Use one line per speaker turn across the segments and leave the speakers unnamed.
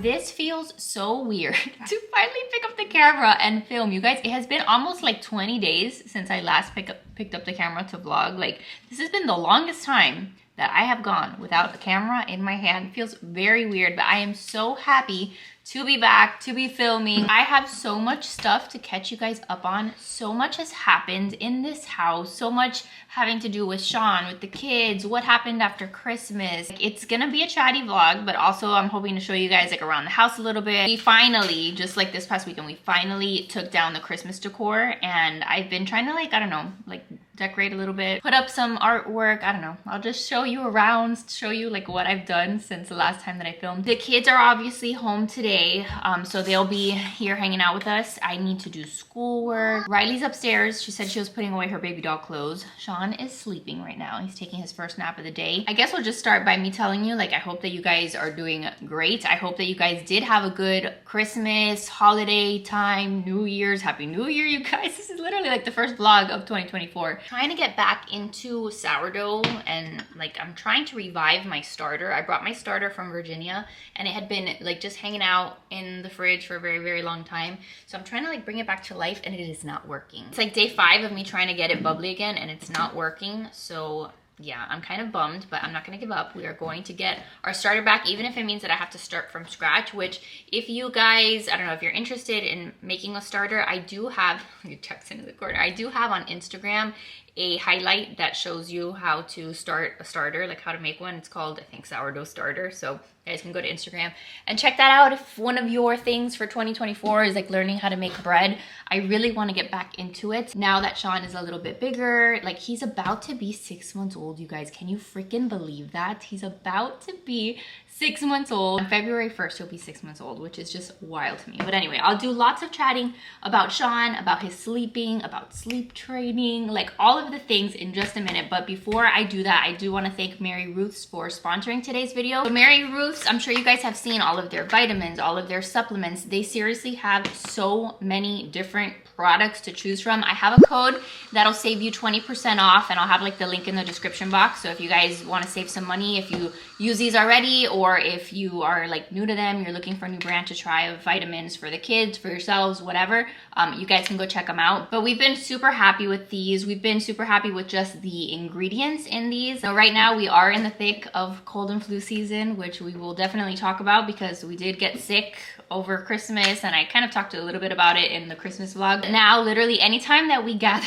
This feels so weird to finally pick up the camera and film. You guys, it has been almost like 20 days since I last picked up the camera to vlog. Like, this has been the longest time that I have gone without the camera in my hand. It feels very weird, but I am so happy to be back, to be filming. I have so much stuff to catch you guys up on. So much has happened in this house. So much having to do with Sean, with the kids, what happened after Christmas. It's gonna be a chatty vlog, but also I'm hoping to show you guys like around the house a little bit. We finally, just like this past weekend, we finally took down the Christmas decor, and I've been trying to like, I don't know, like decorate a little bit, put up some artwork. I don't know, I'll just show you around, show you like what I've done since the last time that I filmed. The kids are obviously home today, so they'll be here hanging out with us. I need to do schoolwork. Riley's upstairs. She said she was putting away her baby doll clothes. Sean is sleeping right now. He's taking his first nap of the day. I guess we'll just start by me telling you, like, I hope that you guys are doing great. I hope that you guys did have a good Christmas, holiday time, New Year's. Happy New Year, you guys. This is literally like the first vlog of 2024. Trying to get back into sourdough, and like I'm trying to revive my starter. I brought my starter from Virginia, and it had been like just hanging out in the fridge for a very, very long time. So I'm trying to like bring it back to life, and it is not working. It's like day 5 of me trying to get it bubbly again, and it's not working. So yeah, I'm kind of bummed, but I'm not gonna give up. We are going to get our starter back, even if it means that I have to start from scratch, which if you guys, I don't know, if you're interested in making a starter, I do have, your text into the corner, I do have on Instagram a highlight that shows you how to start a starter, like how to make one. It's called, I think, sourdough starter. So you guys can go to Instagram and check that out. If one of your things for 2024 is like learning how to make bread, I really want to get back into it now that Sean is a little bit bigger. Like, he's about to be 6 months old, you guys. Can you freaking believe that? He's about to be 6 months old. On February 1st, he'll be 6 months old, which is just wild to me. But anyway, I'll do lots of chatting about Sean, about his sleeping, about sleep training, like all of the things in just a minute. But before I do that, I do want to thank Mary Ruth's for sponsoring today's video. So Mary Ruth's, I'm sure you guys have seen all of their vitamins, all of their supplements. They seriously have so many different products to choose from. I have a code that'll save you 20% off, and I'll have like the link in the description box. So if you guys want to save some money, if you use these already, or if you are like new to them, you're looking for a new brand to try of vitamins for the kids, for yourselves, whatever, you guys can go check them out. But we've been super happy with these. We've been super happy with just the ingredients in these. So right now we are in the thick of cold and flu season, which we will definitely talk about because we did get sick over Christmas, and I kind of talked a little bit about it in the Christmas vlog. Now, literally anytime that we gather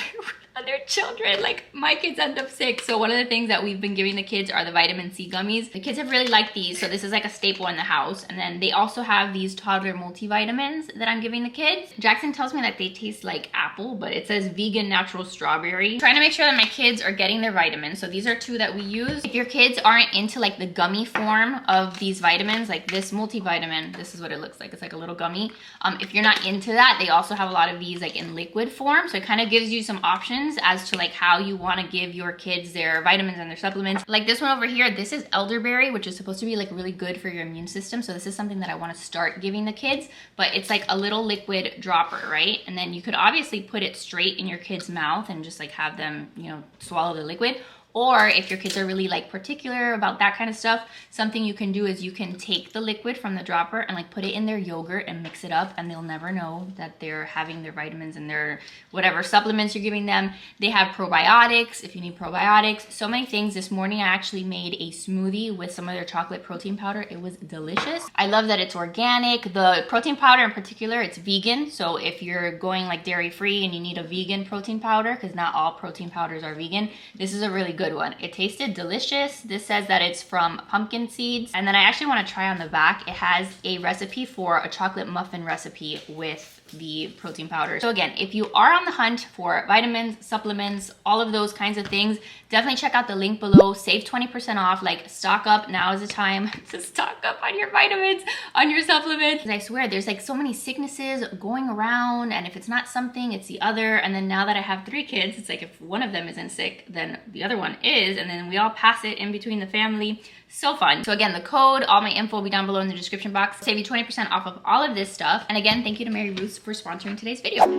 other children, like my kids end up sick. So one of the things that we've been giving the kids are the vitamin C gummies. The kids have really liked these, so this is like a staple in the house. And then they also have these toddler multivitamins that I'm giving the kids. Jackson tells me that they taste like apple, but it says vegan natural strawberry. I'm trying to make sure that my kids are getting their vitamins. So these are 2 that we use. If your kids aren't into like the gummy form of these vitamins, like this multivitamin, this is what it looks like. It's like a little gummy. If you're not into that, they also have a lot of these like in liquid form. So it kind of gives you some options as to like how you want to give your kids their vitamins and their supplements. Like this one over here, this is elderberry, which is supposed to be like really good for your immune system. So this is something that I want to start giving the kids, but it's like a little liquid dropper, right? And then you could obviously put it straight in your kid's mouth and just like have them, you know, swallow the liquid. Or if your kids are really like particular about that kind of stuff, something you can do is you can take the liquid from the dropper and like put it in their yogurt and mix it up, and they'll never know that they're having their vitamins and their whatever supplements you're giving them. They have probiotics if you need probiotics, so many things. This morning I actually made a smoothie with some of their chocolate protein powder. It was delicious. I love that it's organic. The protein powder in particular, it's vegan. So if you're going like dairy free and you need a vegan protein powder, because not all protein powders are vegan, this is a really good one. It tasted delicious. This says that it's from pumpkin seeds. And then I actually want to try on the back. It has a recipe for a chocolate muffin recipe with the protein powder. So again, if you are on the hunt for vitamins, supplements, all of those kinds of things, definitely check out the link below. Save 20% off. Like, stock up. Now is the time to stock up on your vitamins, on your supplements. I swear there's like so many sicknesses going around, and if it's not something, it's the other. And then now that I have 3 kids, it's like if one of them isn't sick, then the other one is, and then we all pass it in between the family. So fun. So again, the code, all my info will be down below in the description box. Save you 20% off of all of this stuff. And again, thank you to Mary Ruth for sponsoring today's video. All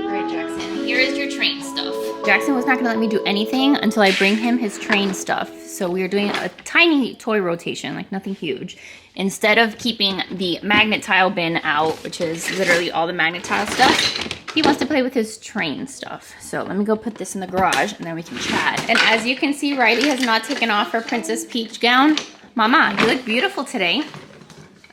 right, Jackson, here is your train stuff. Jackson was not gonna let me do anything until I bring him his train stuff. So we are doing a tiny toy rotation, like nothing huge. Instead of keeping the magnet tile bin out, which is literally all the magnet tile stuff, he wants to play with his train stuff. So let me go put this in the garage and then we can chat. And as you can see, Riley has not taken off her Princess Peach gown. Mama, you look beautiful today.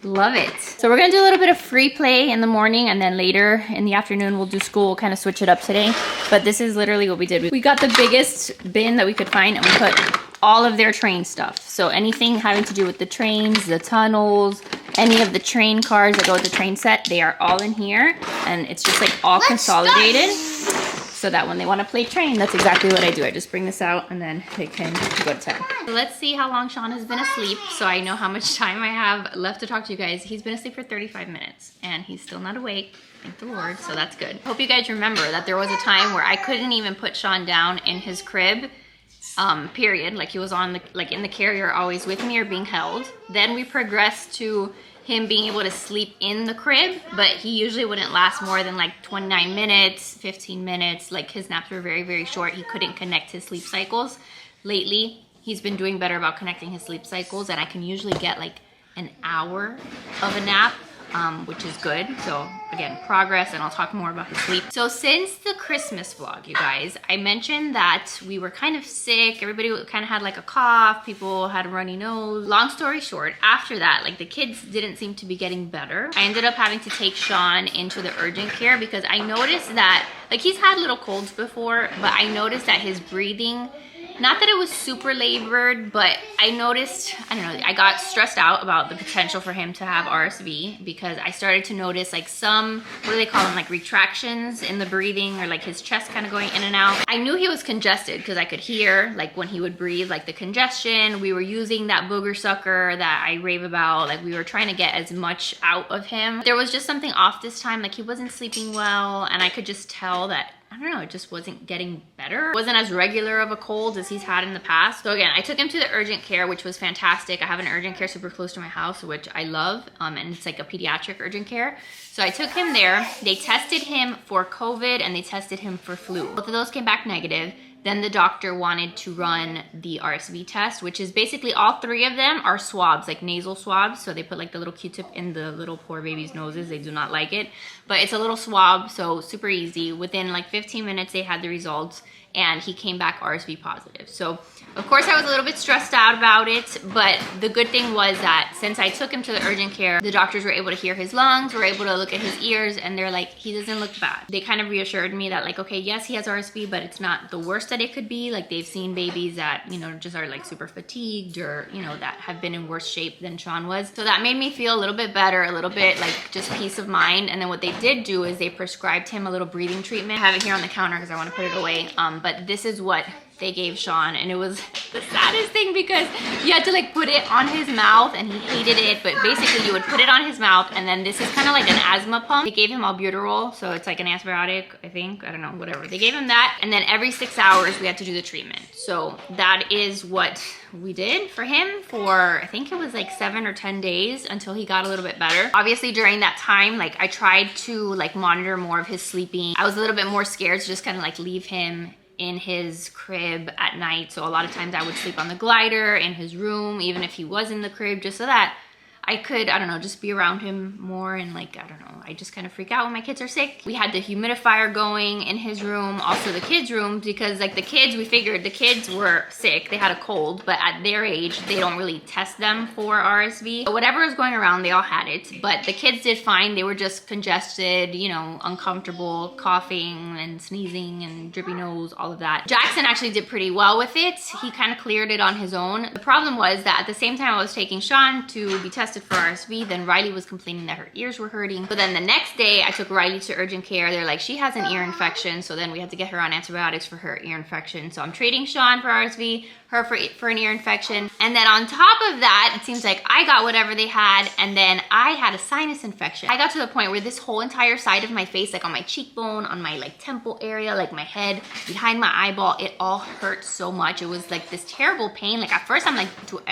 Love it. So we're gonna do a little bit of free play in the morning, and then later in the afternoon we'll do school. We'll kind of switch it up today. But this is literally what we did. We got the biggest bin that we could find and we put all of their train stuff. So anything having to do with the trains, the tunnels, any of the train cars that go with the train set, they are all in here. And it's just like all consolidated. So that when they want to play train, that's exactly what I do. I just bring this out and then they can go to town. Let's see how long Sean has been asleep so I know how much time I have left to talk to you guys. He's been asleep for 35 minutes and he's still not awake. Thank the Lord, so that's good. Hope you guys remember that there was a time where I couldn't even put Sean down in his crib, period. Like he was on the, like in the carrier always with me or being held. Then we progressed to him being able to sleep in the crib, but he usually wouldn't last more than like 29 minutes, 15 minutes. Like his naps were very, very short. He couldn't connect his sleep cycles. Lately, he's been doing better about connecting his sleep cycles, and I can usually get like an hour of a nap, which is good. So again, progress, and I'll talk more about his sleep. So since the Christmas vlog, you guys, I mentioned that we were kind of sick. Everybody kind of had like a cough. People had a runny nose. Long story short, after that, like the kids didn't seem to be getting better. I ended up having to take Sean into the urgent care because I noticed that, like he's had little colds before, but I noticed that his breathing, not that it was super labored, but I noticed, I don't know, I got stressed out about the potential for him to have RSV because I started to notice like some, what do they call them, like retractions in the breathing, or like his chest kind of going in and out. I knew he was congested because I could hear like when he would breathe, like the congestion. We were using that booger sucker that I rave about. Like we were trying to get as much out of him. There was just something off this time, like he wasn't sleeping well, and I could just tell that, I don't know, it just wasn't getting better. It wasn't as regular of a cold as he's had in the past. So again, I took him to the urgent care, which was fantastic. I have an urgent care super close to my house, which I love, and it's like a pediatric urgent care. So I took him there. They tested him for COVID and they tested him for flu. Both of those came back negative. Then the doctor wanted to run the RSV test, which is basically all three of them are swabs, like nasal swabs. So they put like the little Q-tip in the little poor baby's noses. They do not like it, but it's a little swab, so super easy. Within like 15 minutes, they had the results and he came back RSV positive. So of course I was a little bit stressed out about it, but the good thing was that since I took him to the urgent care, the doctors were able to hear his lungs, were able to look at his ears, and they're like, he doesn't look bad. They kind of reassured me that like, okay, yes, he has RSV, but it's not the worst that it could be. Like they've seen babies that, you know, just are like super fatigued or, you know, that have been in worse shape than Sean was. So that made me feel a little bit better, a little bit like just peace of mind. And then what they did do is they prescribed him a little breathing treatment. I have it here on the counter because I want to put it away. But this is what they gave Sean, and it was the saddest thing because you had to like put it on his mouth and he hated it, but basically you would put it on his mouth, and then this is kind of like an asthma pump. They gave him albuterol, so it's like an antibiotic, I think, I don't know, whatever. They gave him that, and then every 6 hours we had to do the treatment. So that is what we did for him for, I think it was like 7 or 10 days until he got a little bit better. Obviously during that time, like I tried to like monitor more of his sleeping. I was a little bit more scared to just kind of like leave him in his crib at night. So a lot of times I would sleep on the glider in his room, even if he was in the crib, just so that I could, I don't know, just be around him more. And like, I don't know, I just kind of freak out when my kids are sick. We had the humidifier going in his room, also the kids' room, because like the kids, we figured the kids were sick, they had a cold, but at their age, they don't really test them for RSV. So whatever was going around, they all had it, but the kids did fine. They were just congested, you know, uncomfortable, coughing and sneezing and drippy nose, all of that. Jackson actually did pretty well with it. He kind of cleared it on his own. The problem was that at the same time I was taking Sean to be tested for RSV, then Riley was complaining that her ears were hurting. But then the next day I took Riley to urgent care. They're like, she has an ear infection, so then we had to get her on antibiotics for her ear infection. So I'm treating Sean for RSV, her for an ear infection. And then on top of that, it seems like I got whatever they had, and then I had a sinus infection. I got to the point where this whole entire side of my face, like on my cheekbone, on my like temple area, like my head, behind my eyeball, it all hurt so much. It was like this terrible pain. Like at first I'm like,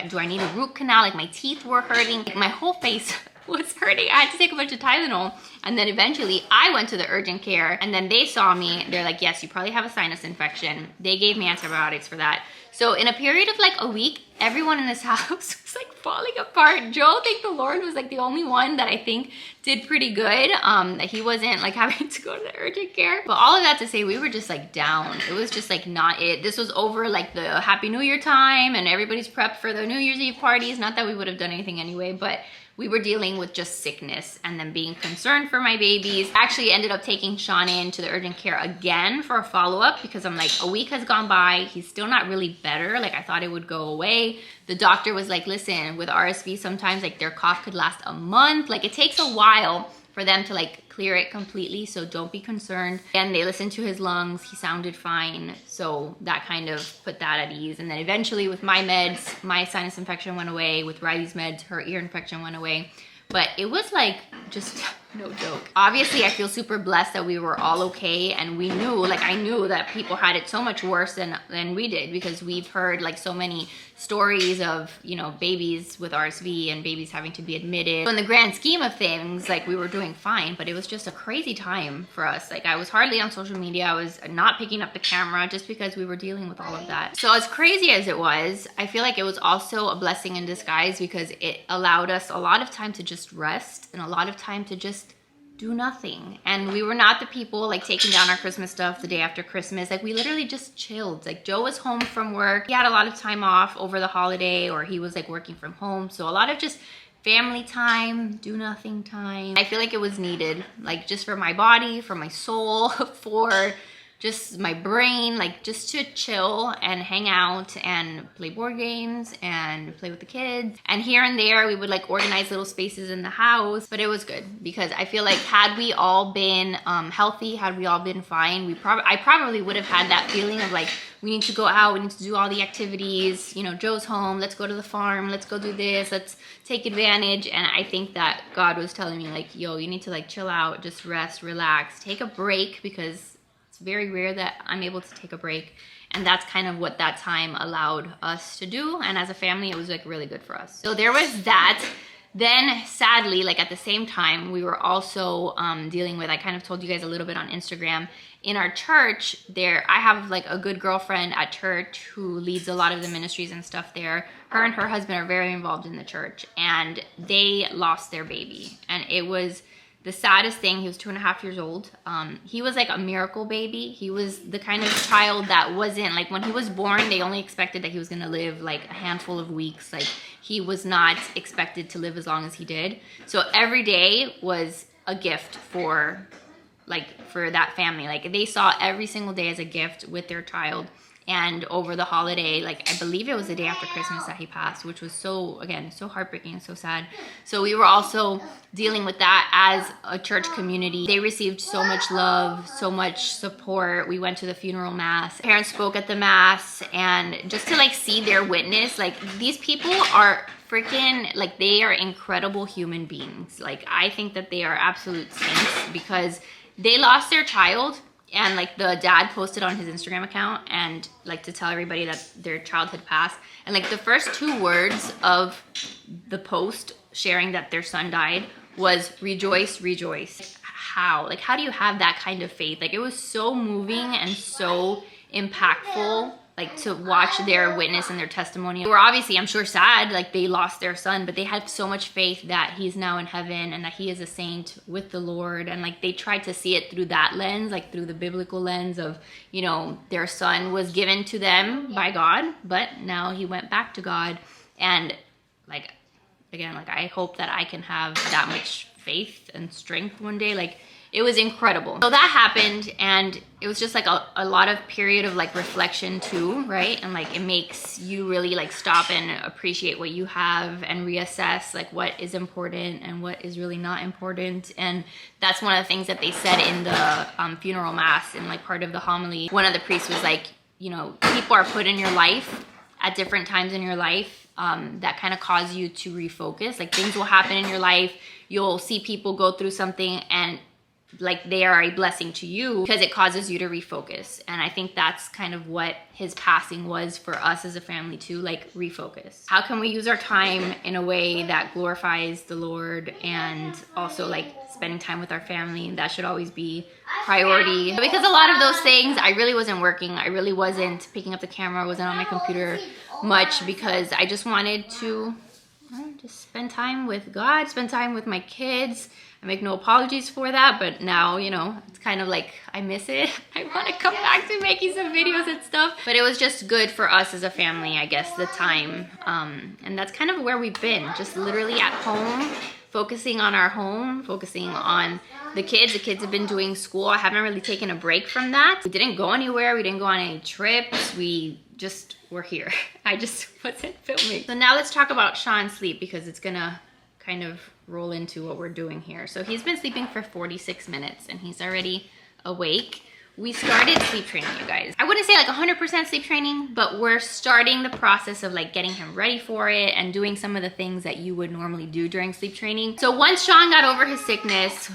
do I need a root canal? Like my teeth were hurting. Like my whole face was hurting. I had to take a bunch of Tylenol. And then eventually I went to the urgent care and then they saw me. They're like, yes, you probably have a sinus infection. They gave me antibiotics for that. So in a period of like a week, everyone in this house was like falling apart. Joe, thank the Lord, was like the only one that I think did pretty good. That he wasn't like having to go to the urgent care. But all of that to say, we were just like down. It was just like not it. This was over like the Happy New Year time and everybody's prepped for the New Year's Eve parties. Not that we would have done anything anyway, but we were dealing with just sickness and then being concerned for my babies. I actually ended up taking Sean in to the urgent care again for a follow-up because I'm like, a week has gone by. He's still not really better. Like I thought it would go away. The doctor was like, listen, with RSV, sometimes like their cough could last a month. Like it takes a while for them to like clear it completely, so don't be concerned. And they listened to his lungs, he sounded fine, so that kind of put that at ease. And then eventually with my meds, my sinus infection went away. With Riley's meds, her ear infection went away. But it was like just no joke. Obviously, I feel super blessed that we were all okay, and we knew, like I knew that people had it so much worse than we did, because we've heard like so many stories of, you know, babies with RSV and babies having to be admitted. So in the grand scheme of things, like we were doing fine, but it was just a crazy time for us. Like I was hardly on social media. I was not picking up the camera just because we were dealing with all of that. So as crazy as it was, I feel like it was also a blessing in disguise because it allowed us a lot of time to just rest and a lot of time to just do nothing. And we were not the people like taking down our Christmas stuff the day after Christmas. Like we literally just chilled. Like Joe was home from work. He had a lot of time off over the holiday, or he was like working from home. So a lot of just family time, do nothing time. I feel like it was needed, like just for my body, for my soul, for just my brain, like just to chill and hang out and play board games and play with the kids. And here and there we would like organize little spaces in the house, but it was good because I feel like had we all been healthy, had we all been fine, I probably would have had that feeling of like, we need to go out, we need to do all the activities, you know, Joe's home, let's go to the farm, let's go do this, let's take advantage. And I think that God was telling me like, yo, you need to like chill out, just rest, relax, take a break, because it's very rare that I'm able to take a break. And that's kind of what that time allowed us to do. And as a family, it was like really good for us. So there was that. Then sadly, like at the same time, we were also dealing with, I kind of told you guys a little bit on Instagram, in our church there, I have like a good girlfriend at church who leads a lot of the ministries and stuff there. Her and her husband are very involved in the church, and they lost their baby. And it was the saddest thing. He was 2.5 years old. He was like a miracle baby. He was the kind of child that wasn't like, when he was born, they only expected that he was gonna live like a handful of weeks. Like he was not expected to live as long as he did. So every day was a gift for that family. Like they saw every single day as a gift with their child. And over the holiday, like I believe it was the day after Christmas that he passed, which was so, again, so heartbreaking and so sad. So we were also dealing with that as a church community. They received so much love, so much support. We went to the funeral mass. Parents spoke at the mass, and just to like see their witness, like these people are freaking, like they are incredible human beings. Like I think that they are absolute saints because they lost their child. And like the dad posted on his Instagram account and like to tell everybody that their child had passed. And like the first 2 words of the post sharing that their son died was rejoice, rejoice. How? Like how do you have that kind of faith? Like it was so moving and so impactful, like to watch their witness and their testimony. They were obviously, I'm sure, sad, like they lost their son, but they had so much faith that he's now in heaven and that he is a saint with the Lord. And like they tried to see it through that lens, like through the biblical lens of, you know, their son was given to them by God, but now he went back to God. And like, again, like I hope that I can have that much faith and strength one day. Like it was incredible. So that happened, and it was just like a lot of period of like reflection too, right? And like it makes you really like stop and appreciate what you have and reassess like what is important and what is really not important. And that's one of the things that they said in the funeral mass, and like part of the homily. One of the priests was like, you know, people are put in your life at different times in your life that kind of cause you to refocus. Like things will happen in your life. You'll see people go through something, and like they are a blessing to you because it causes you to refocus. And I think that's kind of what his passing was for us as a family too, like refocus. How can we use our time in a way that glorifies the Lord and also like spending time with our family? That should always be priority. Because a lot of those things, I really wasn't working. I really wasn't picking up the camera, wasn't on my computer much because I just wanted to just spend time with God, spend time with my kids. I make no apologies for that, but now, you know, it's kind of like I miss it. I want to come back to making some videos and stuff. But it was just good for us as a family, I guess, the time. And that's kind of where we've been, just literally at home, focusing on our home, focusing on the kids. The kids have been doing school. I haven't really taken a break from that. We didn't go anywhere. We didn't go on any trips. We just were here. I just wasn't filming. So now let's talk about Sean's sleep because it's gonna kind of roll into what we're doing here. So he's been sleeping for 46 minutes and he's already awake. We started sleep training, you guys. I wouldn't say like 100% sleep training, but we're starting the process of like getting him ready for it and doing some of the things that you would normally do during sleep training. So once Sean got over his sickness,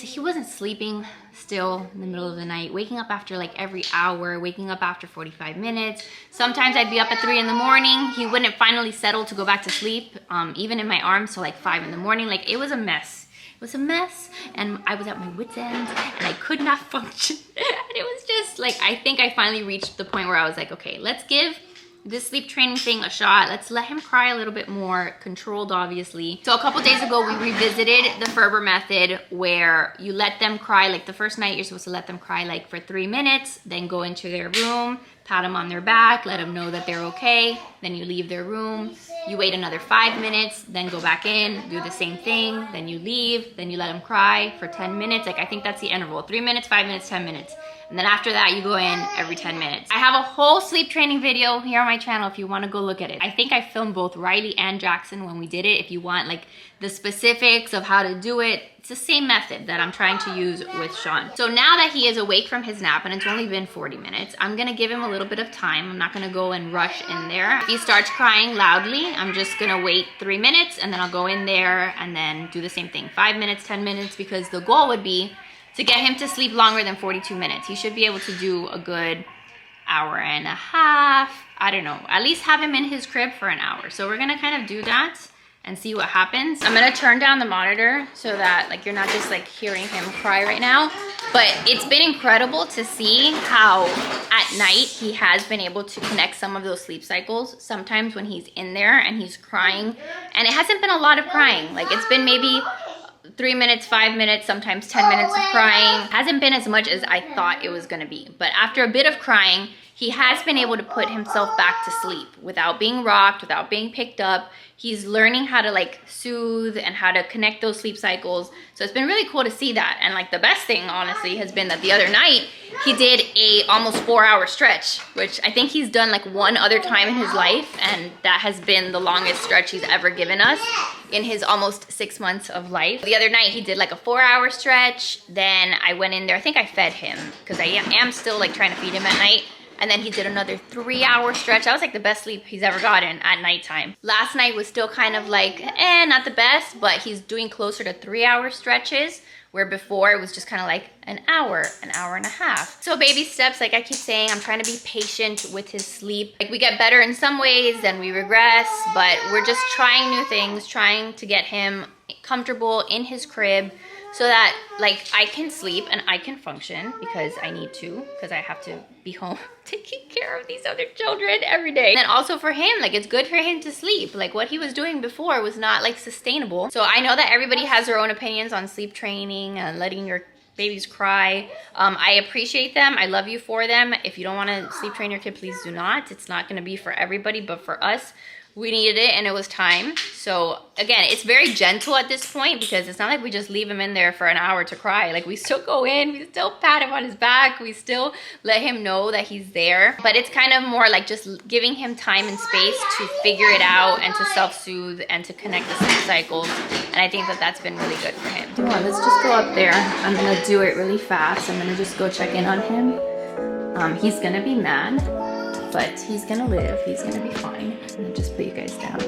he wasn't sleeping still in the middle of the night, waking up after like every hour, waking up after 45 minutes. Sometimes I'd be up at 3 in the morning. He wouldn't finally settle to go back to sleep, even in my arms, till like 5 in the morning. Like it was a mess. It was a mess and I was at my wit's end and I could not function. And it was just like, I think I finally reached the point where I was like, okay, let's give this sleep training thing a shot. Let's let him cry a little bit more, controlled obviously. So a couple days ago, we revisited the Ferber method where you let them cry. Like the first night, you're supposed to let them cry like for 3 minutes, then go into their room, pat them on their back, let them know that they're okay. Then you leave their room. You wait another 5 minutes, then go back in, do the same thing. Then you leave, then you let them cry for 10 minutes. Like I think that's the interval, 3 minutes, 5 minutes, 10 minutes. And then after that, you go in every 10 minutes. I have a whole sleep training video here on my channel if you want to go look at it. I think I filmed both Riley and Jackson when we did it. If you want like the specifics of how to do it, it's the same method that I'm trying to use with Sean. So now that he is awake from his nap and it's only been 40 minutes, I'm gonna give him a little bit of time. I'm not gonna go and rush in there. If he starts crying loudly, I'm just gonna wait 3 minutes and then I'll go in there and then do the same thing, 5 minutes, 10 minutes, because the goal would be to get him to sleep longer than 42 minutes. He should be able to do a good hour and a half. I don't know, at least have him in his crib for an hour. So we're gonna kind of do that and see what happens. I'm gonna turn down the monitor so that like you're not just like hearing him cry right now. But it's been incredible to see how at night he has been able to connect some of those sleep cycles. Sometimes when he's in there and he's crying, and it hasn't been a lot of crying. Like it's been maybe 3 minutes, 5 minutes, sometimes 10 minutes of crying. Hasn't been as much as I thought it was gonna be. But after a bit of crying, he has been able to put himself back to sleep without being rocked, without being picked up. He's learning how to like soothe and how to connect those sleep cycles. So it's been really cool to see that. And like the best thing honestly has been that the other night he did a almost 4-hour stretch, which I think he's done like one other time in his life. And that has been the longest stretch he's ever given us in his almost 6 months of life. The other night he did like a 4-hour stretch. Then I went in there, I think I fed him because I am still like trying to feed him at night. And then he did another 3-hour stretch. That was like the best sleep he's ever gotten at nighttime. Last night was still kind of like, not the best, but he's doing closer to 3-hour stretches, where before it was just kind of like an hour and a half. So baby steps, like I keep saying, I'm trying to be patient with his sleep. Like we get better in some ways, then we regress, but we're just trying new things, trying to get him comfortable in his crib, so that like I can sleep and I can function because I need to, because I have to be home taking care of these other children every day. And also for him, like it's good for him to sleep. Like what he was doing before was not like sustainable. So I know that everybody has their own opinions on sleep training and letting your babies cry. I appreciate them. I love you for them. If you don't want to sleep train your kid, please do not. It's not going to be for everybody, but for us, we needed it and it was time. So again, it's very gentle at this point because it's not like we just leave him in there for an hour to cry. Like we still go in, we still pat him on his back, we still let him know that he's there. But it's kind of more like just giving him time and space to figure it out and to self-soothe and to connect the sleep cycles. And I think that that's been really good for him. Come on, let's just go up there. I'm gonna do it really fast. I'm gonna just go check in on him. He's gonna be mad, but he's gonna live, he's gonna be fine. I'm gonna just put you guys down.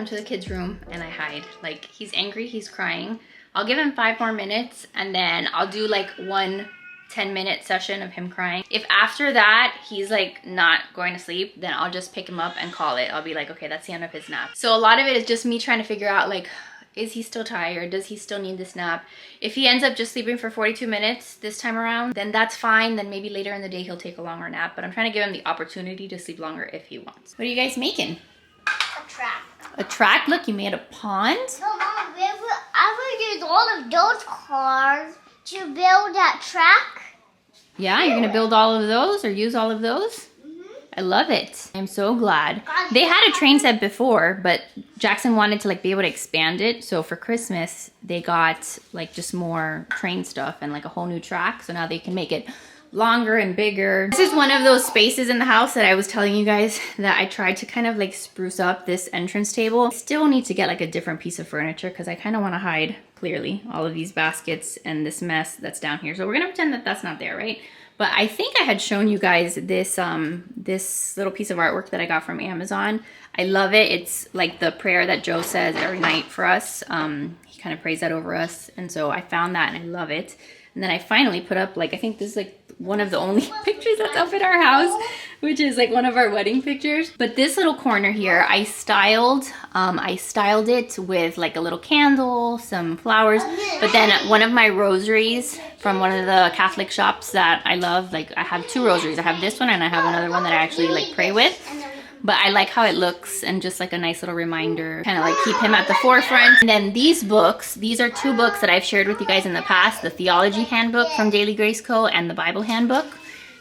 come to the kids' room and I hide. Like, he's angry, he's crying. I'll give him 5 more minutes and then I'll do like one 10-minute session of him crying. If after that he's like not going to sleep, then I'll just pick him up and call it. I'll be like, okay, that's the end of his nap. So a lot of it is just me trying to figure out, like, is he still tired? Does he still need this nap? If he ends up just sleeping for 42 minutes this time around, then that's fine. Then maybe later in the day he'll take a longer nap, but I'm trying to give him the opportunity to sleep longer if he wants. What are you guys making?
A track.
A track? Look, you made a pond?
No, Mama, I will use all of those cars to build that track.
Yeah, you're gonna build all of those or use all of those? I love it. I'm so glad. They had a train set before, but Jackson wanted to like be able to expand it. So for Christmas, they got like just more train stuff and like a whole new track. So now they can make it longer and bigger. This is one of those spaces in the house that I was telling you guys that I tried to kind of like spruce up this entrance table. I still need to get like a different piece of furniture because I kind of want to hide clearly all of these baskets and this mess that's down here. So we're gonna pretend that that's not there, right? But I think I had shown you guys this this little piece of artwork that I got from Amazon. I love it. It's like the prayer that Joe says every night for us. He kind of prays that over us. And so I found that and I love it. And then I finally put up, like, I think this is like one of the only pictures that's up in our house, which is like one of our wedding pictures. But this little corner here, I styled it with like a little candle, some flowers, but then one of my rosaries from one of the Catholic shops that I love. Like, I have 2 rosaries. I have this one and I have another one that I actually like pray with. But I like how it looks and just like a nice little reminder, kind of like keep him at the forefront. And then these books, these are 2 books that I've shared with you guys in the past, the Theology Handbook from Daily Grace Co. and the Bible Handbook.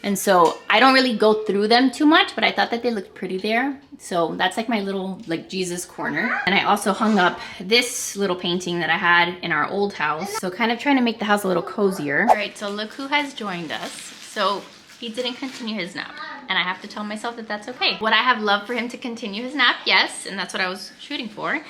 And so I don't really go through them too much, but I thought that they looked pretty there. So that's like my little like Jesus corner. And I also hung up this little painting that I had in our old house. So kind of trying to make the house a little cozier. All right, so look who has joined us. So he didn't continue his nap. And I have to tell myself that that's okay. Would I have loved for him to continue his nap? Yes, and that's what I was shooting for.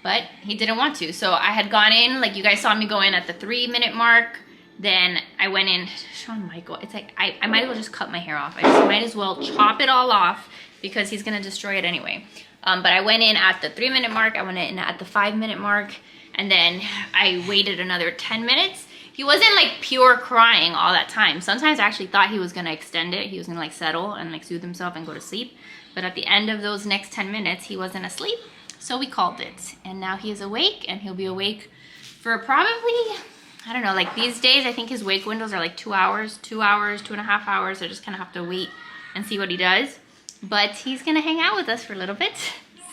But he didn't want to. So I had gone in, like you guys saw me go in at the 3-minute mark. Then I went in, Shawn Michael, it's like, I might as well just cut my hair off. I just might as well chop it all off because he's gonna destroy it anyway. But I went in at the 3-minute mark, I went in at the 5-minute mark, and then I waited another 10 minutes. He wasn't like pure crying all that time. Sometimes I actually thought he was gonna extend it. He was gonna like settle and like soothe himself and go to sleep. But at the end of those next 10 minutes, he wasn't asleep. So we called it. And now he is awake, and he'll be awake for probably, I don't know, like these days, I think his wake windows are like 2 hours, 2.5 hours. I just kind of have to wait and see what he does. But he's gonna hang out with us for a little bit.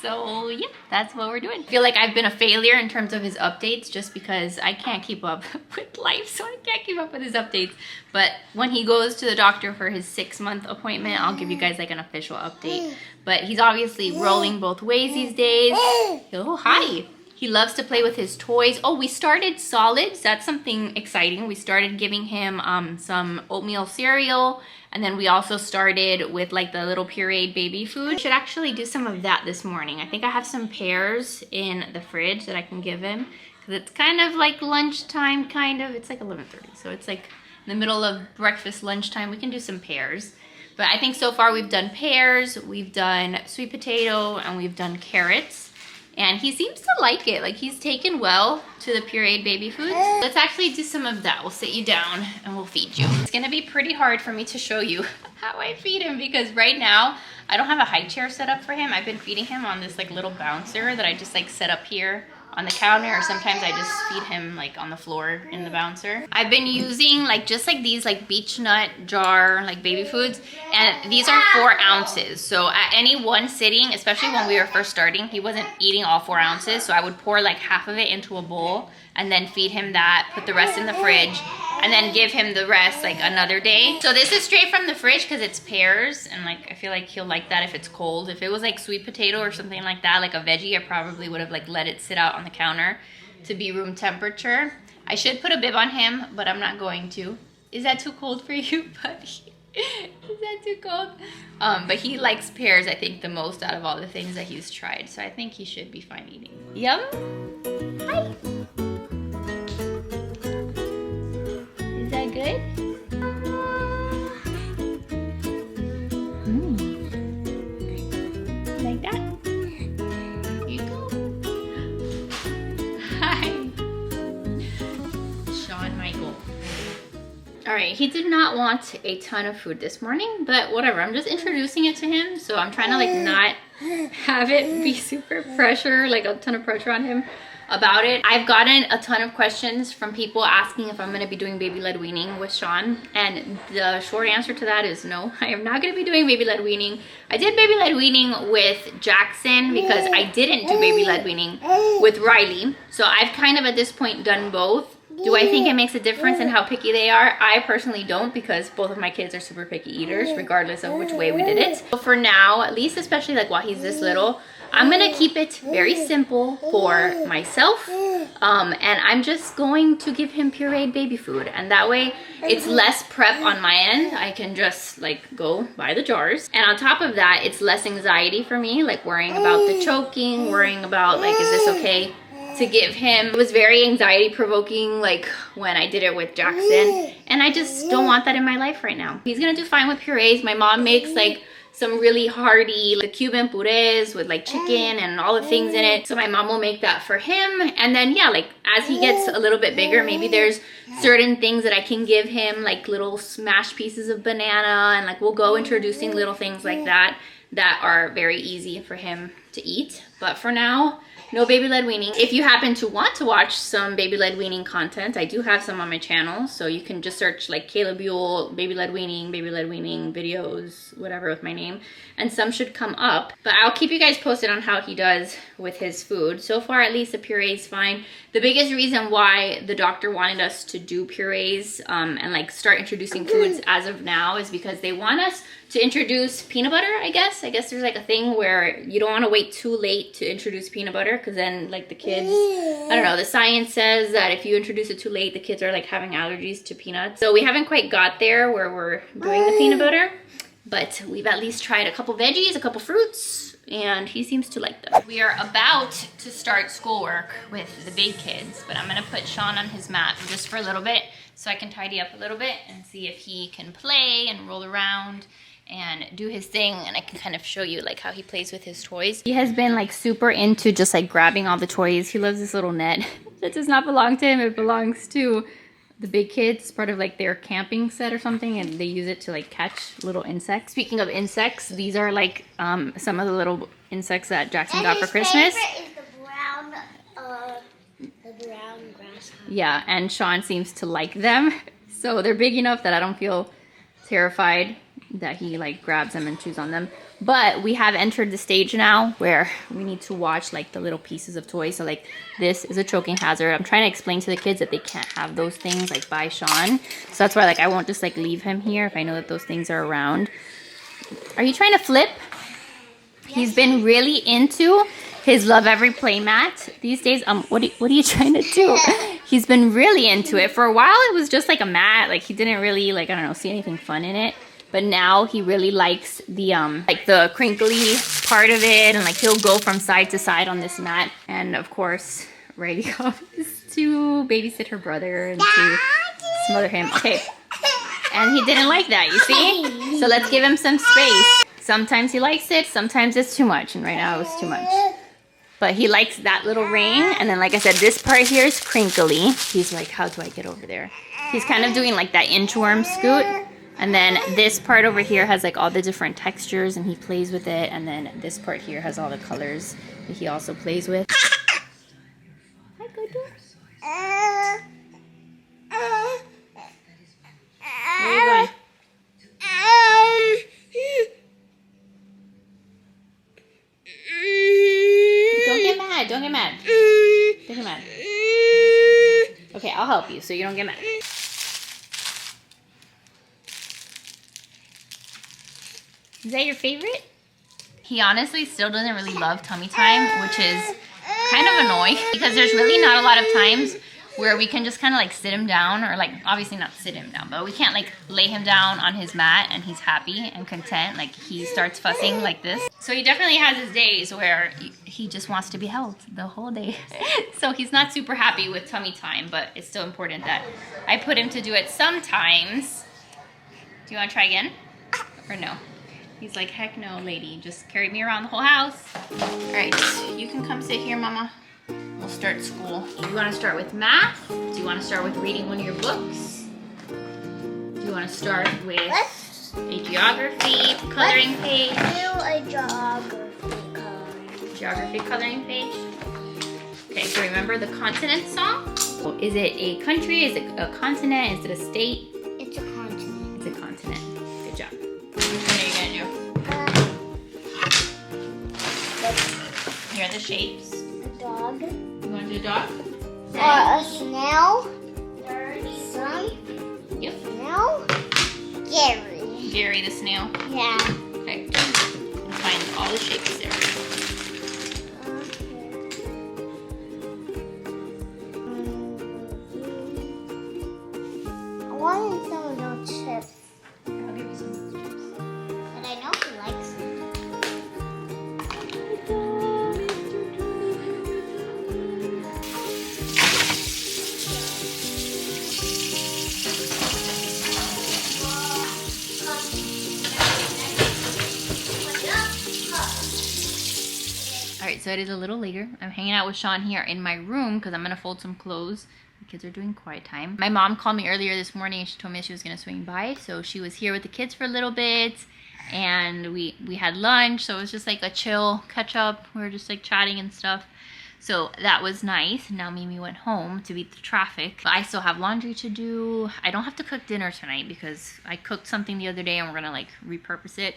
So yeah, that's what we're doing. I feel like I've been a failure in terms of his updates just because I can't keep up with life, so I can't keep up with his updates. But when he goes to the doctor for his 6-month appointment, I'll give you guys like an official update. But he's obviously rolling both ways these days. Oh, hi. He loves to play with his toys. Oh, we started solids. That's something exciting. We started giving him some oatmeal cereal. And then we also started with like the little pureed baby food. Should actually do some of that this morning. I think I have some pears in the fridge that I can give him. Because it's kind of like lunchtime, kind of. It's like 11:30. So it's like in the middle of breakfast, lunchtime. We can do some pears. But I think so far we've done pears, we've done sweet potato, and we've done carrots. And he seems to like it. Like, he's taken well to the pureed baby food. Let's actually do some of that. We'll sit you down and we'll feed you. It's gonna be pretty hard for me to show you how I feed him because right now I don't have a high chair set up for him. I've been feeding him on this like little bouncer that I just like set up here on the counter, or sometimes I just feed him like on the floor in the bouncer. I've been using like just like these like beech nut jar like baby foods, and these are 4 ounces. So at any one sitting, especially when we were first starting, he wasn't eating all 4 ounces. So I would pour like half of it into a bowl and then feed him that, put the rest in the fridge, and then give him the rest like another day. So this is straight from the fridge because it's pears, and like I feel like he'll like that if it's cold. If it was like sweet potato or something like that, like a veggie, I probably would have like let it sit out on the counter to be room temperature. I should put a bib on him, but I'm not going to. Is that too cold for you, buddy? Is that too cold? But he likes pears, I think, the most out of all the things that he's tried. So I think he should be fine eating. Yum? Hi. Is that good? Like that? Here you go. Okay, he did not want a ton of food this morning, but whatever. I'm just introducing it to him, so I'm trying to like not have it be super pressure, like a ton of pressure on him about it. I've gotten a ton of questions from people asking if I'm going to be doing baby-led weaning with Sean, and the short answer to that is no. I am not going to be doing baby-led weaning. I did baby-led weaning with Jackson because I didn't do baby-led weaning with Riley, so I've kind of at this point done both. Do I think it makes a difference in how picky they are? I personally don't, because both of my kids are super picky eaters regardless of which way we did it. So for now, at least especially like while he's this little, I'm gonna keep it very simple for myself, and I'm just going to give him pureed baby food, and that way it's less prep on my end. I can just like go buy the jars, and on top of that, it's less anxiety for me, like worrying about the choking, worrying about like, is this okay to give him. It was very anxiety provoking like when I did it with Jackson, and I just don't want that in my life right now. He's gonna do fine with purees. My mom makes like some really hearty like Cuban purés with like chicken and all the things in it, so my mom will make that for him. And then yeah, like as he gets a little bit bigger, maybe there's certain things that I can give him, like little smashed pieces of banana, and like we'll go introducing little things like that that are very easy for him to eat. But for now, no baby-led weaning. If you happen to want to watch some baby-led weaning content, I do have some on my channel, so you can just search like Kayla Buell, baby-led weaning videos, whatever with my name, and some should come up. But I'll keep you guys posted on how he does with his food. So far, at least the puree is fine. The biggest reason why the doctor wanted us to do purees and like start introducing foods as of now is because they want us to introduce peanut butter, I guess. I guess there's like a thing where you don't want to wait too late to introduce peanut butter, because then like the kids, I don't know, the science says that if you introduce it too late, the kids are like having allergies to peanuts. So we haven't quite got there where we're doing the peanut butter, but we've at least tried a couple veggies, a couple fruits, and he seems to like them. We are about to start schoolwork with the big kids, but I'm gonna put Sean on his mat just for a little bit so I can tidy up a little bit and see if he can play and roll around and do his thing, and I can kind of show you like how he plays with his toys. He has been like super into just like grabbing all the toys. He loves this little net that does not belong to him. It belongs to the big kids, part of like their camping set or something, and they use it to like catch little insects. Speaking of insects, these are like some of the little insects that Jackson got for Christmas.
Favorite is the brown grasshopper.
Yeah, and Sean seems to like them. So they're big enough that I don't feel terrified that he like grabs them and chews on them. But we have entered the stage now where we need to watch like the little pieces of toys. So like this is a choking hazard. I'm trying to explain to the kids that they can't have those things like by Sean. So that's why like I won't just like leave him here if I know that those things are around. Are you trying to flip? Yes. He's been really into his Love Every Play mat these days. What are you trying to do? He's been really into it. For a while it was just like a mat. Like he didn't really like, I don't know, see anything fun in it. But now he really likes the like the crinkly part of it, and like he'll go from side to side on this mat. And of course, Riley is to babysit her brother and to smother him. Okay, and he didn't like that, you see? So let's give him some space. Sometimes he likes it, sometimes it's too much, and right now it was too much. But he likes that little ring, and then like I said, this part here is crinkly. He's like, how do I get over there? He's kind of doing like that inchworm scoot. And then this part over here has like all the different textures, and he plays with it. And then this part here has all the colors that he also plays with. Hi, Godu. Where are you going? Don't get mad. Don't get mad. Don't get mad. Okay, I'll help you so you don't get mad. Is that your favorite? He honestly still doesn't really love tummy time, which is kind of annoying because there's really not a lot of times where we can just kind of like sit him down, or like obviously not sit him down, but we can't like lay him down on his mat and he's happy and content. Like he starts fussing like this. So he definitely has his days where he just wants to be held the whole day. So he's not super happy with tummy time, but it's still important that I put him to do it sometimes. Do you want to try again or no? He's like, heck no, lady. Just carry me around the whole house. All right, you can come sit here, Mama. We'll start school. Do you want to start with math? Do you want to start with reading one of your books? Do you want to start with a geography coloring page?
Do a geography
Coloring page. Okay, so remember the continent song? Is it a country? Is it a continent? Is it a state?
It's a continent.
It's a continent. Good job. Which one are you gonna do? Here are the shapes.
A dog.
You want to do a dog?
Or a snail. Sun.
Yep.
Snail. Gary.
Gary the snail.
Yeah.
Okay. Let's find all the shapes there.
I wanted some of those chips.
I'll give you some of those chips.
And I know he likes them.
Alright, so it is a little later. I'm hanging out with Sean here in my room because I'm going to fold some clothes. The kids are doing quiet time. My mom called me earlier this morning and she told me she was going to swing by. So she was here with the kids for a little bit and we had lunch. So it was just like a chill catch up. We were just like chatting and stuff. So that was nice. Now Mimi went home to beat the traffic. But I still have laundry to do. I don't have to cook dinner tonight because I cooked something the other day and we're going to like repurpose it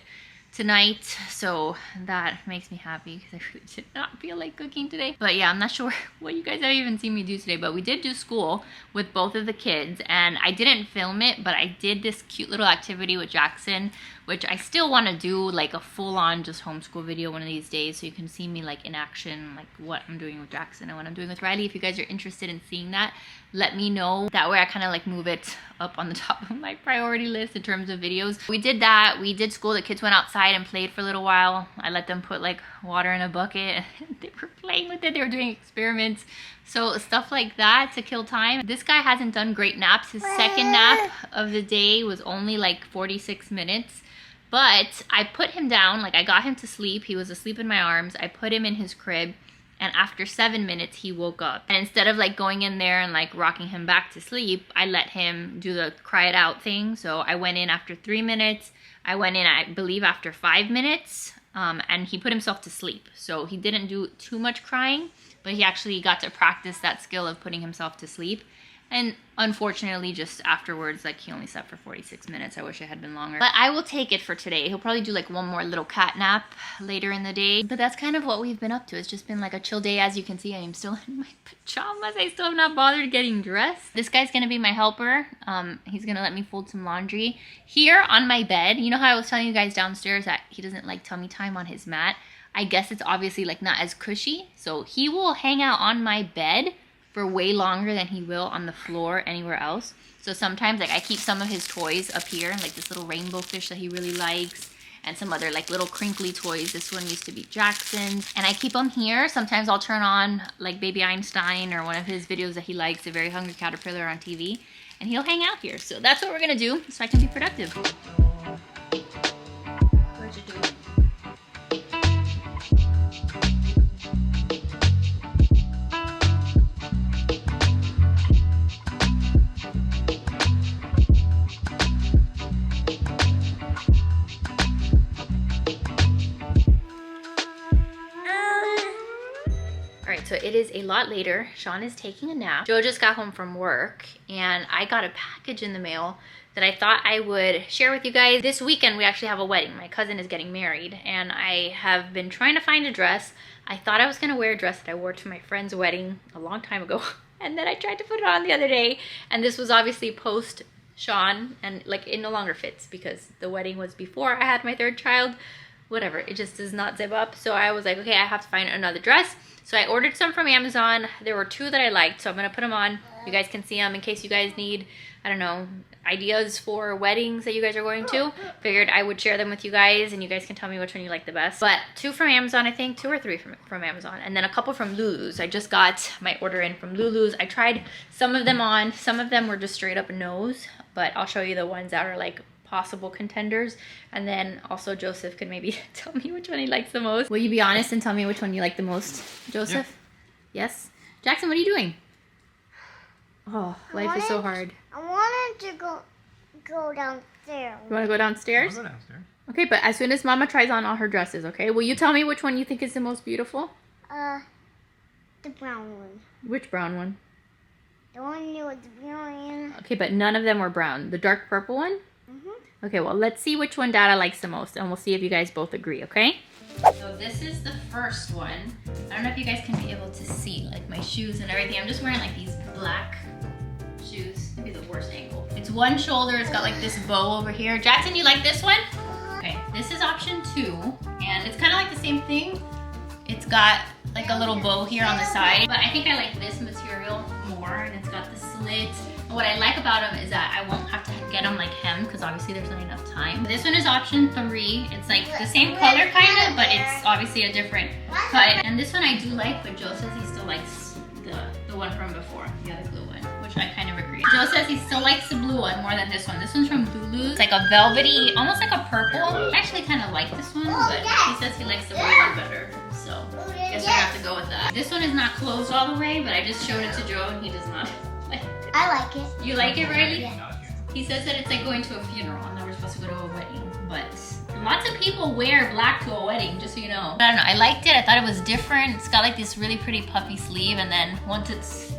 tonight, so that makes me happy because I really did not feel like cooking today. But yeah, I'm not sure what you guys have even seen me do today, but we did do school with both of the kids and I didn't film it, but I did this cute little activity with Jackson, which I still want to do like a full-on just homeschool video one of these days so you can see me like in action, like what I'm doing with Jackson and what I'm doing with Riley. If you guys are interested in seeing that, let me know. That way I kind of like move it up on the top of my priority list in terms of videos. We did that. We did school. The kids went outside and played for a little while. I let them put like water in a bucket and they were playing with it. They were doing experiments. So stuff like that to kill time. This guy hasn't done great naps. His second nap of the day was only like 46 minutes. But I put him down, like I got him to sleep. He was asleep in my arms. I put him in his crib. And after 7 minutes, he woke up. And instead of like going in there and like rocking him back to sleep, I let him do the cry it out thing. So I went in after 3 minutes. I went in, I believe, after 5 minutes. And he put himself to sleep. So he didn't do too much crying, but he actually got to practice that skill of putting himself to sleep. And unfortunately, just afterwards, like he only slept for 46 minutes. I wish it had been longer. But I will take it for today. He'll probably do like one more little cat nap later in the day. But that's kind of what we've been up to. It's just been like a chill day. As you can see, I am still in my pajamas. I still have not bothered getting dressed. This guy's gonna be my helper. He's gonna let me fold some laundry. Here on my bed, you know how I was telling you guys downstairs that he doesn't like tummy time on his mat? I guess it's obviously like not as cushy. So he will hang out on my bed for way longer than he will on the floor anywhere else. So sometimes like I keep some of his toys up here, like this little rainbow fish that he really likes and some other like little crinkly toys. This one used to be Jackson's and I keep them here. Sometimes I'll turn on like Baby Einstein or one of his videos that he likes, A Very Hungry Caterpillar on TV, and he'll hang out here. So that's what we're gonna do so I can be productive. What'd you do? So it is a lot later. Sean is taking a nap. Joe just got home from work and I got a package in the mail that I thought I would share with you guys. This weekend we actually have a wedding. My cousin is getting married and I have been trying to find a dress. I thought I was gonna wear a dress that I wore to my friend's wedding a long time ago and then I tried to put it on the other day and this was obviously post Sean and like it no longer fits because the wedding was before I had my third child. Whatever, it just does not zip up. So I was like, okay, I have to find another dress. So I ordered some from Amazon. There were 2 that I liked, so I'm gonna put them on. You guys can see them in case you guys need, I don't know, ideas for weddings that you guys are going to. Figured I would share them with you guys and you guys can tell me which one you like the best. But 2 from Amazon, I think, 2 or 3 from Amazon. And then a couple from Lulu's. I just got my order in from Lulu's. I tried some of them on. Some of them were just straight up no's, but I'll show you the ones that are like possible contenders. And then also Joseph could maybe tell me which one he likes the most. Will you be honest and tell me which one you like the most, Joseph? Yeah. Yes? Jackson, what are you doing? Oh, life is so hard.
I wanted to go go downstairs.
You want to go downstairs?
I'll go downstairs.
Okay, but as soon as Mama tries on all her dresses, okay? Will you tell me which one you think is the most beautiful?
The brown one.
Which brown one?
The one with the brown.
Okay, but none of them were brown. The dark purple one?
Mm-hmm.
Okay, well, let's see which one Dada likes the most, and we'll see if you guys both agree, okay? So this is the first one. I don't know if you guys can be able to see, like, my shoes and everything. I'm just wearing, like, these black shoes. Maybe the worst angle. It's one shoulder. It's got, like, this bow over here. Jackson, you like this one? Okay, this is option 2, and it's kind of like the same thing. It's got, like, a little bow here on the side, but I think I like this material more, and it's got the slit. What I like about them is that I won't have to get them like hemmed because obviously there's not enough time. This one is option 3. It's like the same color kind of, but it's obviously a different cut. And this one I do like, but Joe says he still likes the one from before, the other blue one, which I kind of agree. Joe says he still likes the blue one more than this one. This one's from Lulu's. It's like a velvety, almost like a purple. I actually kind of like this one, but he says he likes the blue one better. So I guess we have to go with that. This one is not closed all the way, but I just showed it to Joe and he does not like it.
I like it.
You like it, Riley?
Yeah.
He says that it's like going to a funeral and that we're supposed to go to a wedding, but lots of people wear black to a wedding, just so you know. I don't know, I liked it. I thought it was different. It's got like this really pretty puffy sleeve, and then once it's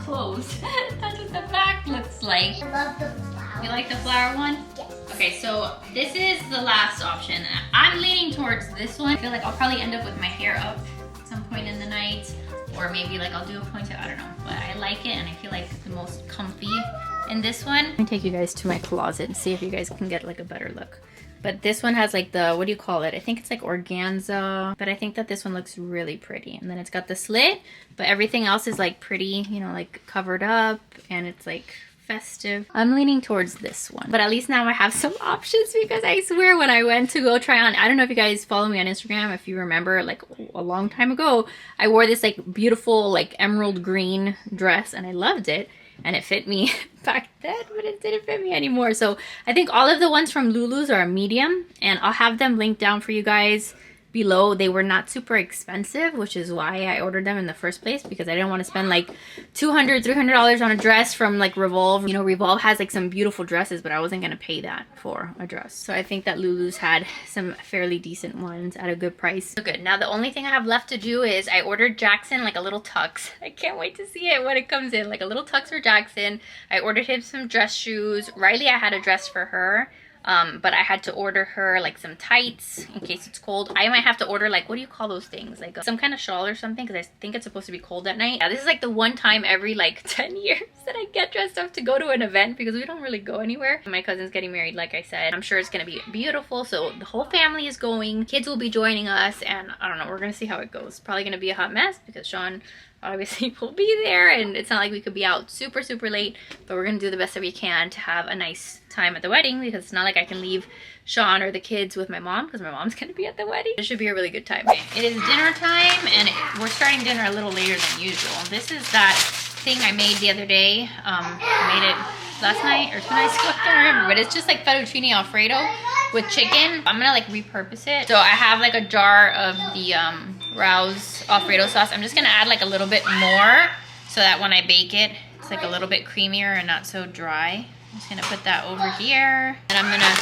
closed, that's what the back looks like.
I love the flower.
You like the flower one?
Yes.
Okay, so this is the last option. I'm leaning towards this one. I feel like I'll probably end up with my hair up at some point in the night, or maybe like I'll do a ponytail, I don't know. But I like it, and I feel like the most comfy in this one. Let me take you guys to my closet and see if you guys can get like a better look. But this one has like the, what do you call it? I think it's like organza, but I think that this one looks really pretty. And then it's got the slit, but everything else is like pretty, you know, like covered up, and it's like festive. I'm leaning towards this one, but at least now I have some options, because I swear when I went to go try on, I don't know if you guys follow me on Instagram, if you remember, like a long time ago, I wore this like beautiful like emerald green dress and I loved it. And it fit me back then, but it didn't fit me anymore. So I think all of the ones from Lulu's are a medium, and I'll have them linked down for you guys below. They were not super expensive, which is why I ordered them in the first place, because I didn't want to spend like $200, $300 on a dress from like Revolve. You know, Revolve has like some beautiful dresses, but I wasn't going to pay that for a dress. So I think that Lulu's had some fairly decent ones at a good price. So good. Now the only thing I have left to do is I ordered Jackson like a little tux. I can't wait to see it when it comes in. Like a little tux for Jackson. I ordered him some dress shoes. Riley, I had a dress for her. But I had to order her like some tights in case it's cold. I might have to order like, what do you call those things? Like some kind of shawl or something, because I think it's supposed to be cold at night. Yeah, this is like the one time every like 10 years that I get dressed up to go to an event, because we don't really go anywhere. My cousin's getting married, like I said. I'm sure it's gonna be beautiful. So the whole family is going. Kids will be joining us, and I don't know, we're gonna see how it goes. Probably gonna be a hot mess because Sean obviously will be there, and it's not like we could be out super late, but we're gonna do the best that we can to have a nice time at the wedding, because it's not like I can leave Sean or the kids with my mom, because my mom's gonna be at the wedding. It should be a really good time. It is dinner time, and we're starting dinner a little later than usual. This is that thing I made the other day. I made it last night or 2 nights ago, I can't remember, but it's just like fettuccine alfredo with chicken. I'm gonna like repurpose it. So I have like a jar of the Rouse Alfredo sauce. I'm just gonna add like a little bit more so that when I bake it, it's like a little bit creamier and not so dry. I'm just gonna put that over here, and I'm gonna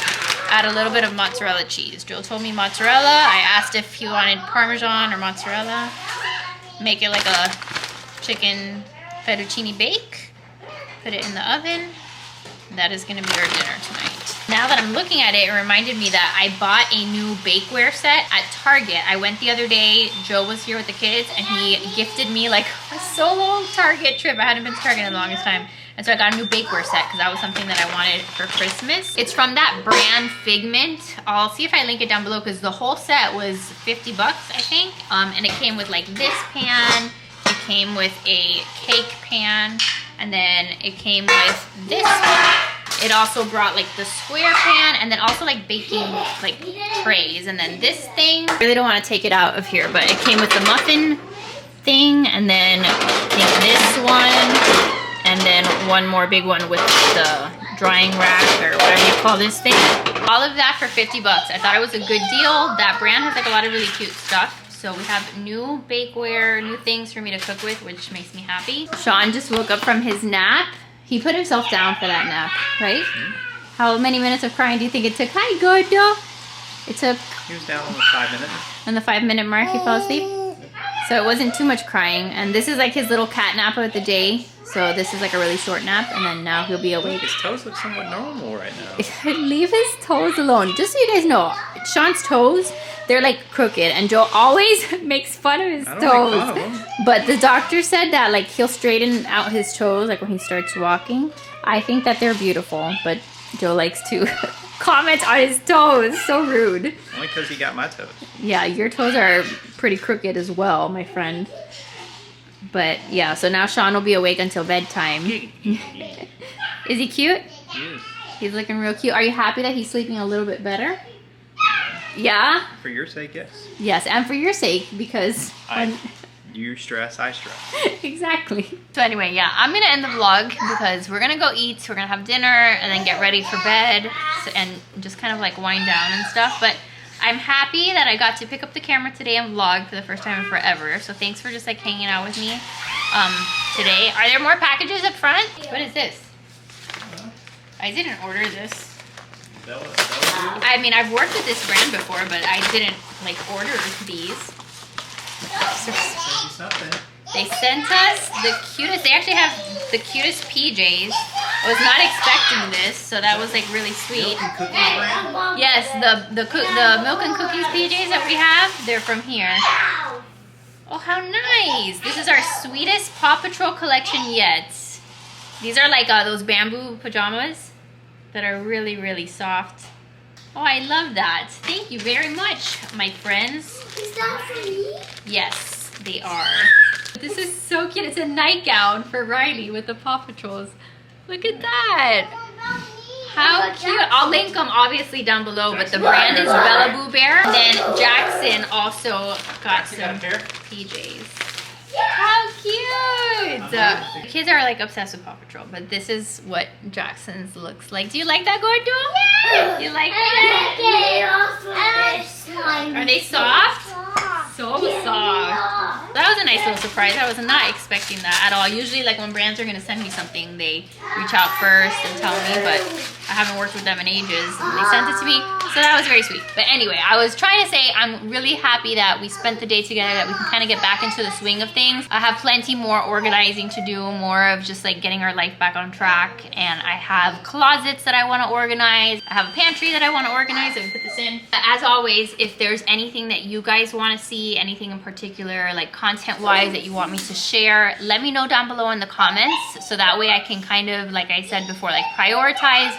add a little bit of mozzarella cheese. Joe told me mozzarella. I asked if he wanted Parmesan or mozzarella. Make it like a chicken fettuccine bake. Put it in the oven. That is gonna be our dinner tonight. Now that I'm looking at it, it reminded me that I bought a new bakeware set at Target. I went the other day, Joe was here with the kids, and he gifted me like a solo Target trip. I hadn't been to Target in the longest time. And so I got a new bakeware set because that was something that I wanted for Christmas. It's from that brand Figment. I'll see if I link it down below, because the whole set was 50 bucks, I think. And it came with like this pan, it came with a cake pan, and then it came with this one. It also brought like the square pan, and then also like baking like trays, and then this thing. I really don't want to take it out of here, but it came with the muffin thing, and then I think this one, and then one more big one with the drying rack or whatever you call this thing. All of that for 50 bucks. I thought it was a good deal. That brand has like a lot of really cute stuff. So we have new bakeware, new things for me to cook with, which makes me happy. Sean just woke up from his nap. He put himself down for that nap, right? How many minutes of crying do you think it took? Hi, Gordo. It took...
He was down on the 5 minute.
On the 5-minute mark, he fell asleep. So it wasn't too much crying. And this is like his little cat nap of the day. So this is like a really short nap. And then now he'll be awake.
His toes look somewhat normal right now.
Leave his toes alone. Just so you guys know, Sean's toes, they're like crooked. And Joe always makes fun of his toes.
Make fun of them.
But the doctor said that like he'll straighten out his toes like when he starts walking. I think that they're beautiful. But Joe likes to comment on his toes. So rude.
Only because he got my toes.
Yeah, your toes are pretty crooked as well, my friend. But yeah, so now Sean will be awake until bedtime. Is he cute?
Yes.
He's looking real cute. Are you happy that he's sleeping a little bit better? Yeah?
For your sake, yes.
Yes, and for your sake, because...
You stress, I stress.
Exactly. So anyway, yeah, I'm gonna end the vlog because we're gonna go eat, we're gonna have dinner, and then get ready for bed, and just kind of like wind down and stuff. But I'm happy that I got to pick up the camera today and vlog for the first time in forever. So thanks for just like hanging out with me today. Are there more packages up front? What is this? I didn't order this. I mean, I've worked with this brand before, but I didn't like order these. They sent us the cutest, they actually have the cutest PJs. I was not expecting this, so that was like really sweet. Yes, the milk and cookies PJs that we have, they're from here. Oh, how nice. This is our sweetest Paw Patrol collection yet. These are like those bamboo pajamas that are really, really soft. Oh, I love that. Thank you very much, my friends.
Is that for me?
Yes, they are. This is so cute. It's a nightgown for Riley with the Paw Patrols. Look at that. How cute. I'll link them obviously down below, but the brand is Bella Boo Bear. And then Jackson also got some PJs. How cute! The kids are like obsessed with Paw Patrol, but this is what Jackson's looks like. Do you like that, Gordo? You like that? Are they soft? So soft. That was a nice little surprise. I was not expecting that at all. Usually, like when brands are gonna send me something, they reach out first and tell me, but I haven't worked with them in ages, and they sent it to me, so that was very sweet. But anyway, I was trying to say I'm really happy that we spent the day together, that we can kind of get back into the swing of things. I have plenty more organizing to do, more of just like getting our life back on track, and I have closets that I want to organize. I have a pantry that I want to organize. Let me put this in. As always, if there's anything that you guys want to see, anything in particular, like content-wise that you want me to share, let me know down below in the comments, so that way I can kind of, like I said before, like prioritize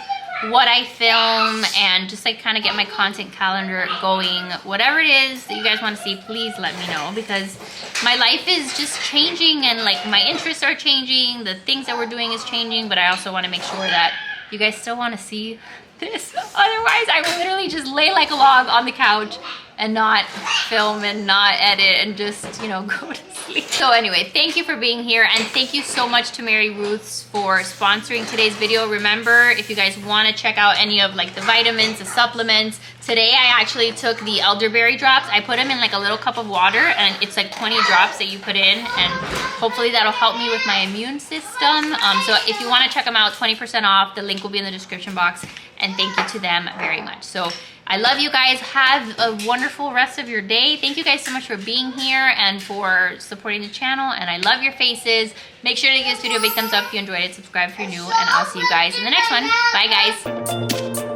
what I film and just like kind of get my content calendar going. Whatever it is that you guys want to see, please let me know, because my life is just changing and like my interests are changing, the things that we're doing is changing, but I also want to make sure that you guys still want to see this. Otherwise, I will literally just lay like a log on the couch and not film and not edit and just, you know, go to sleep. So anyway, thank you for being here, and thank you so much to Mary Ruth's for sponsoring today's video. Remember, if you guys want to check out any of like the vitamins, the supplements, today I actually took the elderberry drops. I put them in like a little cup of water, and it's like 20 drops that you put in, and hopefully that'll help me with my immune system. So if you want to check them out, 20% off. The link will be in the description box, and thank you to them very much. So I love you guys. Have a wonderful rest of your day. Thank you guys so much for being here and for supporting the channel, and I love your faces. Make sure to give this video a big thumbs up if you enjoyed it. Subscribe if you're new, and I'll see you guys in the next one. Bye, guys.